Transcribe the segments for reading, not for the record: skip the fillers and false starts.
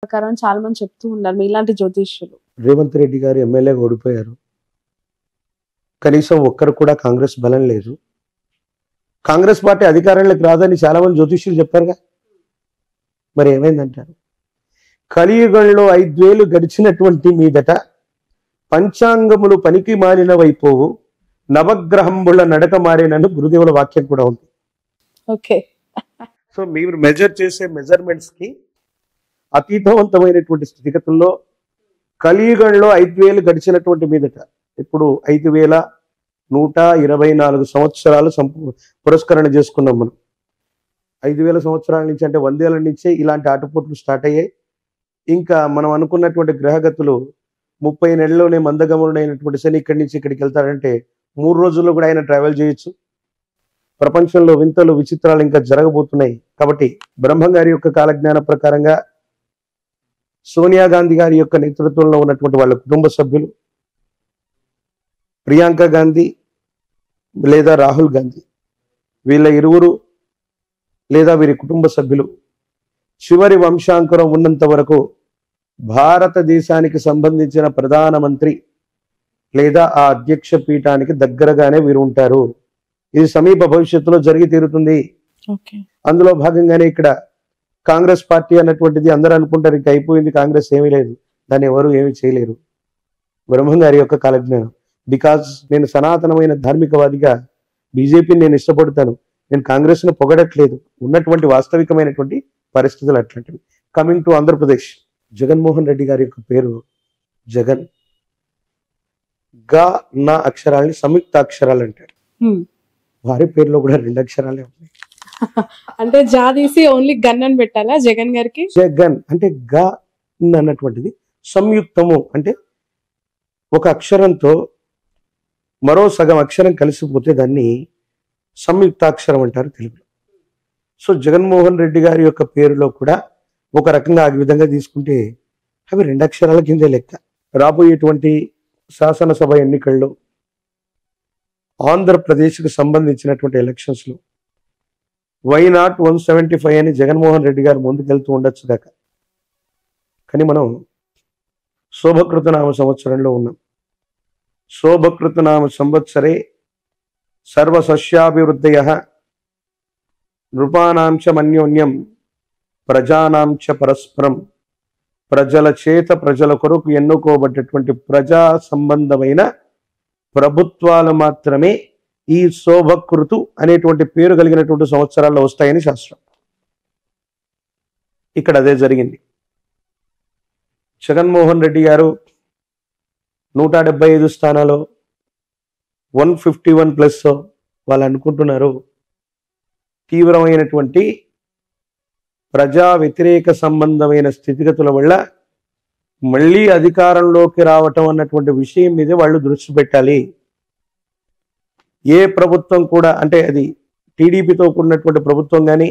ప్రకారం చాలా మంది చెప్తూ ఉన్నారు మీలాంటి జ్యోతిష్యులు. రేవంత్ రెడ్డి గారు ఎమ్మెల్యేగా ఓడిపోయారు. కనీసం ఒక్కరు కూడా కాంగ్రెస్ బలం లేదు. కాంగ్రెస్ పార్టీ అధికారంలోకి రాదని చాలా మంది జ్యోతిష్యులు చెప్పారుగా. మరి ఏమైందంటారు? కలియుగంలో 5 ఏళ్లు గడిచినటువంటి మీదట పంచాంగములు పనికి మారినవైపోవు, నవగ్రహంబుల నడక మారినను గురుదేవుల వాక్యం కూడా ఉంది. ఓకే. సో మీరు మెజర్ చేసే మెజర్మెంట్స్ కి అతీతవంతమైనటువంటి స్థితిగతుల్లో కలియుగంలో 5 ఏళ్లు గడిచినటువంటి మీదట ఇప్పుడు 5124 సంవత్సరాలు పురస్కరణ చేసుకున్నాం మనం. 5000 సంవత్సరాల నుంచి అంటే 100 ఏళ్ల నుంచే ఇలాంటి ఆటపోట్లు స్టార్ట్ అయ్యాయి. ఇంకా మనం అనుకున్నటువంటి గ్రహగతులు 30 నెలల్లోనే మందగమనుడైనటువంటి శని ఇక్కడి నుంచి ఇక్కడికి వెళ్తాడంటే 3 రోజుల్లో కూడా ఆయన ట్రావెల్ చేయొచ్చు. ప్రపంచంలో వింతలు విచిత్రాలు ఇంకా జరగబోతున్నాయి. కాబట్టి బ్రహ్మం గారి యొక్క కాలజ్ఞాన ప్రకారంగా సోనియా గాంధీ గారి యొక్క నేతృత్వంలో ఉన్నటువంటి వాళ్ళ కుటుంబ సభ్యులు, ప్రియాంక గాంధీ లేదా రాహుల్ గాంధీ, వీళ్ళ ఇరువురు లేదా వీరి కుటుంబ సభ్యులు చివరి వంశాంకురం ఉన్నంత వరకు భారతదేశానికి సంబంధించిన ప్రధానమంత్రి లేదా ఆ అధ్యక్ష పీఠానికి దగ్గరగానే వీరు ఉంటారు. ఇది సమీప భవిష్యత్తులో జరిగి తీరుతుంది. అందులో భాగంగానే ఇక్కడ కాంగ్రెస్ పార్టీ అన్నటువంటిది అందరూ అనుకుంటారు ఇంకా అయిపోయింది, కాంగ్రెస్ ఏమీ లేదు, దాన్ని ఎవరు ఏమీ చేయలేరు. బ్రహ్మం గారి యొక్క కాలజ్ఞానం. బికాజ్ నేను సనాతనమైన ధార్మికవాదిగా బీజేపీని నేను ఇష్టపడతాను. నేను కాంగ్రెస్ ను పొగడట్లేదు, ఉన్నటువంటి వాస్తవికమైనటువంటి పరిస్థితులు అట్లాంటివి. కమింగ్ టు ఆంధ్రప్రదేశ్, జగన్మోహన్ రెడ్డి గారి యొక్క పేరు జగన్. గా నా అక్షరాలని సంయుక్త అక్షరాలు అంటారు. వారి పేరులో కూడా 2 అక్షరాలే ఉన్నాయి. అంటే జాదీసి ఓన్లీ గన్ అని పెట్టాలా జగన్ గారికి? జగన్ అంటే గా అన్నటువంటిది సంయుక్తము, అంటే ఒక అక్షరంతో మరో సగం అక్షరం కలిసిపోతే దాన్ని సంయుక్తాక్షరం అంటారు తెలుగులో. సో జగన్మోహన్ రెడ్డి గారి యొక్క పేరులో కూడా ఒక రకంగా ఆ విధంగా తీసుకుంటే అవి 2 అక్షరాల కిందే లెక్క. రాబోయేటువంటి శాసనసభ ఎన్నికల్లో ఆంధ్రప్రదేశ్కు సంబంధించినటువంటి ఎలక్షన్స్ లో వైనాట్ 175 అని జగన్మోహన్ రెడ్డి గారు ముందుకెళ్తూ ఉండొచ్చు దాకా. కానీ మనం శోభకృతనామ సంవత్సరంలో ఉన్నాం. శోభకృతనామ సంవత్సరే సర్వసస్యాభివృద్ధయః నృపానాంచ మన్యోన్యం ప్రజానాంచ పరస్పరం. ప్రజల చేత ప్రజల కొరకు ఎన్నుకోబడ్డటువంటి ప్రజా సంబంధమైన ప్రభుత్వాలు మాత్రమే ఈ శోభకృతు అనేటువంటి పేరు కలిగినటువంటి సంవత్సరాల్లో వస్తాయని శాస్త్రం. ఇక్కడ అదే జరిగింది. జగన్మోహన్ రెడ్డి గారు 175 స్థానాలు 151+ వాళ్ళు అనుకుంటున్నారు. తీవ్రమైనటువంటి ప్రజా వ్యతిరేక సంబంధమైన స్థితిగతుల వల్ల మళ్ళీ అధికారంలోకి రావటం అన్నటువంటి విషయం మీద వాళ్ళు దృష్టి పెట్టాలి. ఏ ప్రభుత్వం కూడా, అంటే అది టీడీపీతో కూడినటువంటి ప్రభుత్వం కానీ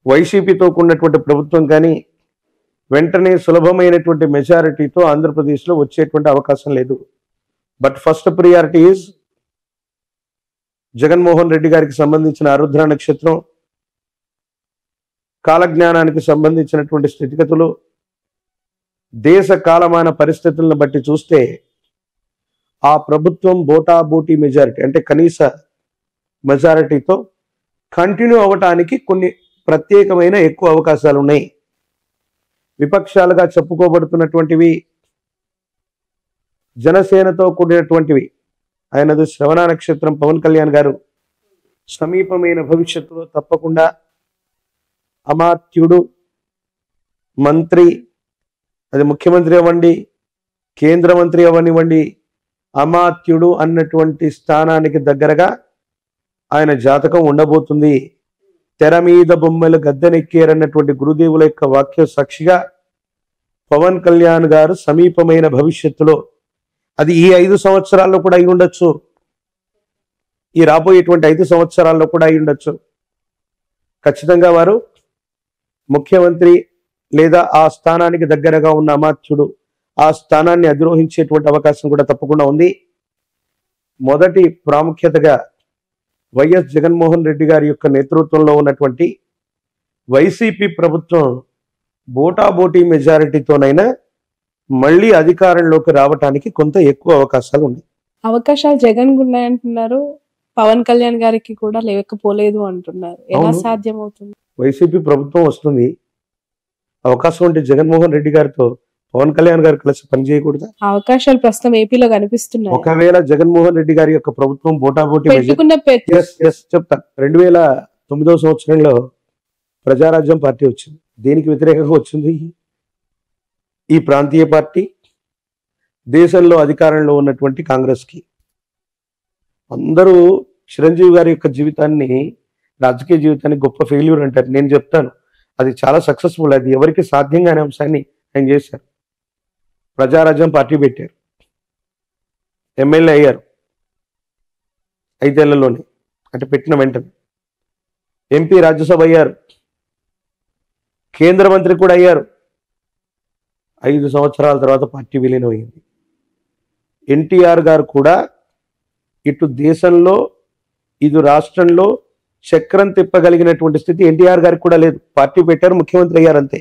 వైసీపీతో కూడినటువంటి ప్రభుత్వం కానీ వెంటనే సులభమైనటువంటి మెజారిటీతో ఆంధ్రప్రదేశ్లో వచ్చేటువంటి అవకాశం లేదు. But first priority is Jaganmohan Reddy గారికి సంబంధించిన ఆరుద్ర నక్షత్రం, కాలజ్ఞానానికి సంబంధించినటువంటి స్థితిగతులు, దేశ కాలమాన పరిస్థితులను బట్టి చూస్తే ఆ ప్రభుత్వం బోటాబోటీ మెజారిటీ అంటే కనీస మెజారిటీతో కంటిన్యూ అవ్వటానికి కొన్ని ప్రత్యేకమైన ఎక్కువ అవకాశాలు ఉన్నాయి. విపక్షాలుగా చెప్పుకోబడుతున్నటువంటివి జనసేనతో కూడినటువంటివి. ఆయనది శ్రవణ నక్షత్రం. పవన్ కళ్యాణ్ గారు సమీపమైన భవిష్యత్తులో తప్పకుండా అమాత్యుడు, మంత్రి, అది ముఖ్యమంత్రి అవ్వండి, కేంద్ర మంత్రి అవ్వనివ్వండి, అమాత్యుడు అన్నటువంటి స్థానానికి దగ్గరగా ఆయన జాతకం ఉండబోతుంది. తెర మీద బొమ్మలు గద్దెనెక్కారన్నటువంటి గురుదేవుల యొక్క వాక్య సాక్షిగా పవన్ కళ్యాణ్ గారు సమీపమైన భవిష్యత్తులో, అది ఈ 5 సంవత్సరాల్లో కూడా అయి ఉండొచ్చు, ఈ రాబోయేటువంటి 5 సంవత్సరాల్లో కూడా అయి ఉండొచ్చు, ఖచ్చితంగా వారు ముఖ్యమంత్రి లేదా ఆ స్థానానికి దగ్గరగా ఉన్న అమాత్యుడు ఆ స్థానాన్ని అధిరోహించేటువంటి అవకాశం కూడా తప్పకుండా ఉంది. మొదటి ప్రాముఖ్యతగా వైఎస్ జగన్మోహన్ రెడ్డి గారి యొక్క నేతృత్వంలో ఉన్నటువంటి వైసీపీ ప్రభుత్వం బోటాబోటీ మెజారిటీతోనైనా మళ్ళీ అధికారంలోకి రావటానికి కొంత ఎక్కువ అవకాశాలు ఉన్నాయి. అవకాశాలు జగన్ ఉన్నాయంటున్నారు, పవన్ కళ్యాణ్ గారికి కూడా లేకపోలేదు అంటున్నారు. ఎలా అవును. సాధ్యం అవుతుంది? వైసీపీ ప్రభుత్వం వస్తుంది, అవకాశం ఉంటే జగన్మోహన్ రెడ్డి గారితో పవన్ కళ్యాణ్ గారు కలిసి పనిచేయకూడదా? అవకాశాలు ప్రస్తుతం ఏపీలో కనిపిస్తున్నాయి. ఒకవేళ జగన్మోహన్ రెడ్డి గారి యొక్క ప్రభుత్వం బోటాబోటీ పెట్టుకున్న చెప్తా, 2009 సంవత్సరంలో ప్రజారాజ్యం పార్టీ వచ్చింది. దేనికి వ్యతిరేకంగా వచ్చింది? ఈ ప్రాంతీయ పార్టీ దేశంలో అధికారంలో ఉన్నటువంటి కాంగ్రెస్ కి. అందరూ చిరంజీవి గారి యొక్క జీవితాన్ని, రాజకీయ జీవితాన్ని గొప్ప ఫెయిల్యూర్ అంటారు. నేను చెప్తాను, అది చాలా సక్సెస్ఫుల్. అది ఎవరికి సాధ్యం కాని అంశాన్ని ఆయన చేశారు. ప్రజారాజ్యం పార్టీ పెట్టారు, ఎమ్మెల్యే అయ్యారు 5 ఏళ్లలోనే, అంటే పెట్టిన వెంటనే. ఎంపీ, రాజ్యసభ అయ్యారు, కేంద్ర మంత్రి కూడా అయ్యారు. 5 సంవత్సరాల తర్వాత పార్టీ విలీనం అయింది. ఎన్టీఆర్ గారు కూడా ఇటు దేశంలో ఇటు రాష్ట్రంలో చక్రం తిప్పగలిగినటువంటి స్థితి ఎన్టీఆర్ గారికి కూడా లేదు. పార్టీ పెట్టారు, ముఖ్యమంత్రి అయ్యారు అంతే.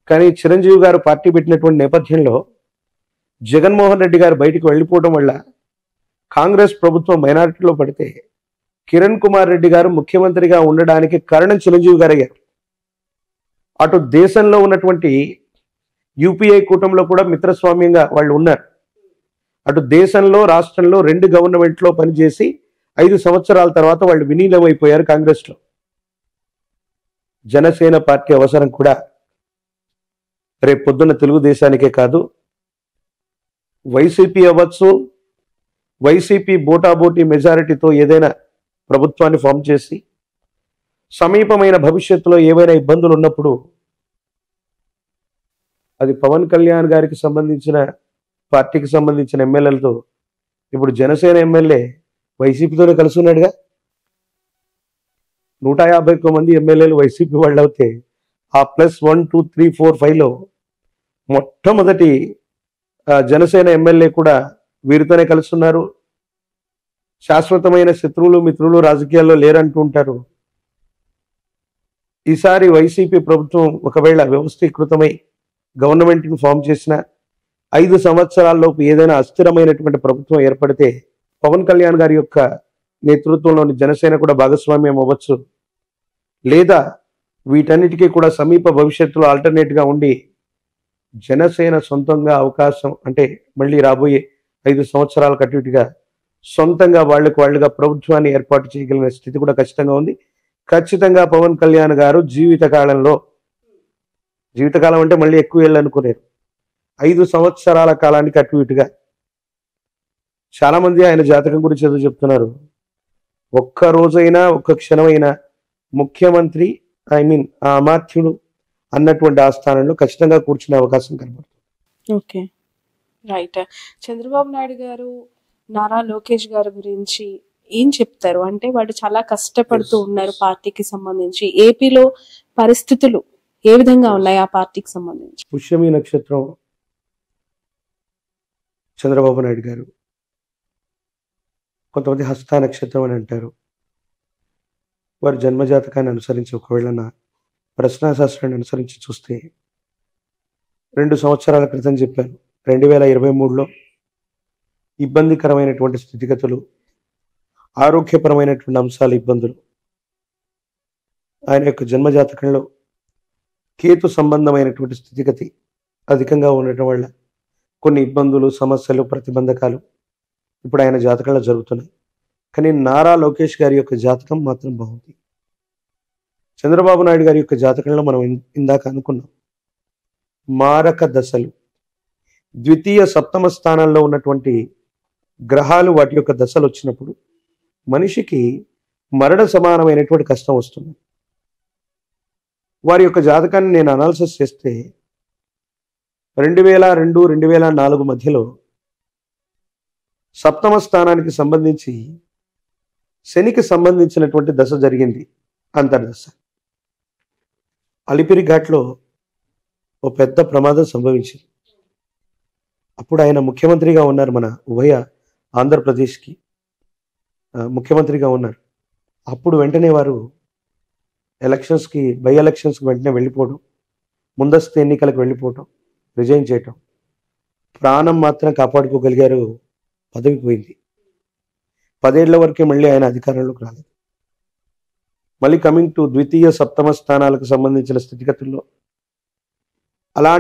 కానీ చిరంజీవి గారు పార్టీ పెట్టినటువంటి నేపథ్యంలో జగన్మోహన్ రెడ్డి గారు బయటికి వెళ్ళిపోవడం వల్ల కాంగ్రెస్ ప్రభుత్వం మైనారిటీలో పడితే కిరణ్ కుమార్ రెడ్డి గారు ముఖ్యమంత్రిగా ఉండడానికి కారణం చిరంజీవి గారు అయ్యారు. అటు దేశంలో ఉన్నటువంటి యూపీఐ కూటమిలో కూడా మిత్రస్వామ్యంగా వాళ్ళు ఉన్నారు. అటు దేశంలో రాష్ట్రంలో 2 గవర్నమెంట్లో పనిచేసి 5 సంవత్సరాల తర్వాత వాళ్ళు విలీనమైపోయారు కాంగ్రెస్లో. జనసేన పార్టీ అవసరం కూడా రేపు పొద్దున్న తెలుగుదేశానికే కాదు, వైసీపీ అవ్వచ్చు, వైసీపీ బోటాబోటీ మెజారిటీతో ఏదైనా ప్రభుత్వాన్ని ఫామ్ చేసి సమీపమైన భవిష్యత్తులో ఏవైనా ఇబ్బందులు ఉన్నప్పుడు అది పవన్ కళ్యాణ్ గారికి సంబంధించిన పార్టీకి సంబంధించిన ఎమ్మెల్యేలతో, ఇప్పుడు జనసేన ఎమ్మెల్యే వైసీపీతోనే కలిసి ఉన్నాడుగా. 151 మంది ఎమ్మెల్యేలు వైసీపీ వాళ్ళు అవుతే ఆ +1, 2, 3, 4, 5లో మొట్టమొదటి జనసేన ఎమ్మెల్యే కూడా వీరితోనే కలిసి ఉన్నారు. శాశ్వతమైన శత్రువులు మిత్రులు రాజకీయాల్లో లేరంటూ ఉంటారు. ఈసారి వైసీపీ ప్రభుత్వం ఒకవేళ వ్యవస్థీకృతమై గవర్నమెంట్ని ఫామ్ చేసిన 5 సంవత్సరాల్లోపు ఏదైనా అస్థిరమైనటువంటి ప్రభుత్వం ఏర్పడితే పవన్ కళ్యాణ్ గారి యొక్క నేతృత్వంలోని జనసేన కూడా భాగస్వామ్యం అవ్వచ్చు. లేదా వీటన్నిటికీ కూడా సమీప భవిష్యత్తులో ఆల్టర్నేట్గా ఉండి జనసేన సొంతంగా అవకాశం, అంటే మళ్ళీ రాబోయే 5 సంవత్సరాల అటు ఇటుగా సొంతంగా వాళ్ళుగా ప్రభుత్వాన్ని ఏర్పాటు చేయగలిగిన స్థితి కూడా ఖచ్చితంగా ఉంది. ఖచ్చితంగా పవన్ కళ్యాణ్ గారు జీవితకాలం అంటే మళ్ళీ ఎక్కువ ఏళ్ళు అనుకునేరు, 5 సంవత్సరాల కాలానికి అటు ఇటుగా. చాలా మంది ఆయన జాతకం గురించి ఏదో చెప్తున్నారు. ఒక్క రోజైనా ఒక్క క్షణమైనా ముఖ్యమంత్రి, ఆ అమాత్యుడు అన్నటువంటి ఆ స్థానంలో ఖచ్చితంగా కూర్చునే అవకాశం కనబడుతుంది. Okay, right. చంద్రబాబు నాయుడు గారు, నారా లోకేష్ గారి గురించి ఏం చెప్తారు? అంటే వాళ్ళు చాలా కష్టపడుతూ ఉన్నారు పార్టీకి సంబంధించి. ఏపీలో పరిస్థితులు ఏ విధంగా ఉన్నాయి ఆ పార్టీకి సంబంధించి? పుష్యమి నక్షత్రం చంద్రబాబు నాయుడు గారు, కొంతమంది హస్త నక్షత్రం అని అంటారు. వారి జన్మజాతకాన్ని అనుసరించి ఒకవేళ నా ప్రశ్నాశాస్త్రాన్ని అనుసరించి చూస్తే 2 సంవత్సరాల క్రితం చెప్పాను, 2023లో ఇబ్బందికరమైనటువంటి స్థితిగతులు, ఆరోగ్యపరమైనటువంటి అంశాలు, ఇబ్బందులు. ఆయన యొక్క జన్మజాతకంలో కేతు సంబంధమైనటువంటి స్థితిగతి అధికంగా ఉండటం వల్ల కొన్ని ఇబ్బందులు, సమస్యలు, ప్రతిబంధకాలు ఇప్పుడు ఆయన జాతకంలో జరుగుతున్నాయి. కానీ నారా లోకేష్ గారి యొక్క జాతకం మాత్రం బాగుంది. చంద్రబాబు నాయుడు గారి యొక్క జాతకంలో మనం ఇందాక అనుకున్నాం, మారక దశలు, ద్వితీయ సప్తమ స్థానాల్లో ఉన్నటువంటి గ్రహాలు వాటి యొక్క దశలు వచ్చినప్పుడు మనిషికి మరణ సమానమైనటువంటి కష్టం వస్తుంది. వారి యొక్క జాతకాన్ని నేను అనాలిసిస్ చేస్తే 2002, 2004 మధ్యలో సప్తమ స్థానానికి సంబంధించి శనికి సంబంధించినటువంటి దశ జరిగింది, అంతర్దశ. అలిపిరి ఘాట్లో ఓ పెద్ద ప్రమాదం సంభవించింది. అప్పుడు ఆయన ముఖ్యమంత్రిగా ఉన్నారు, మన ఉభయ ఆంధ్రప్రదేశ్కి ముఖ్యమంత్రిగా ఉన్నారు. అప్పుడు వెంటనే వారు బై ఎలక్షన్స్కి వెంటనే వెళ్ళిపోవడం, ముందస్తు ఎన్నికలకు వెళ్ళిపోవటం, రిజైన్ చేయటం, ప్రాణం మాత్రం కాపాడుకోగలిగారు. పదవి పోయింది. 10 ఏళ్ల వరకే మళ్ళీ ఆయన అధికారంలోకి రాలేదు. మళ్ళీ కమింగ్ టు ద్వితీయ సప్తమ స్థానాలకు సంబంధించిన స్థితిగతుల్లో అలాంటి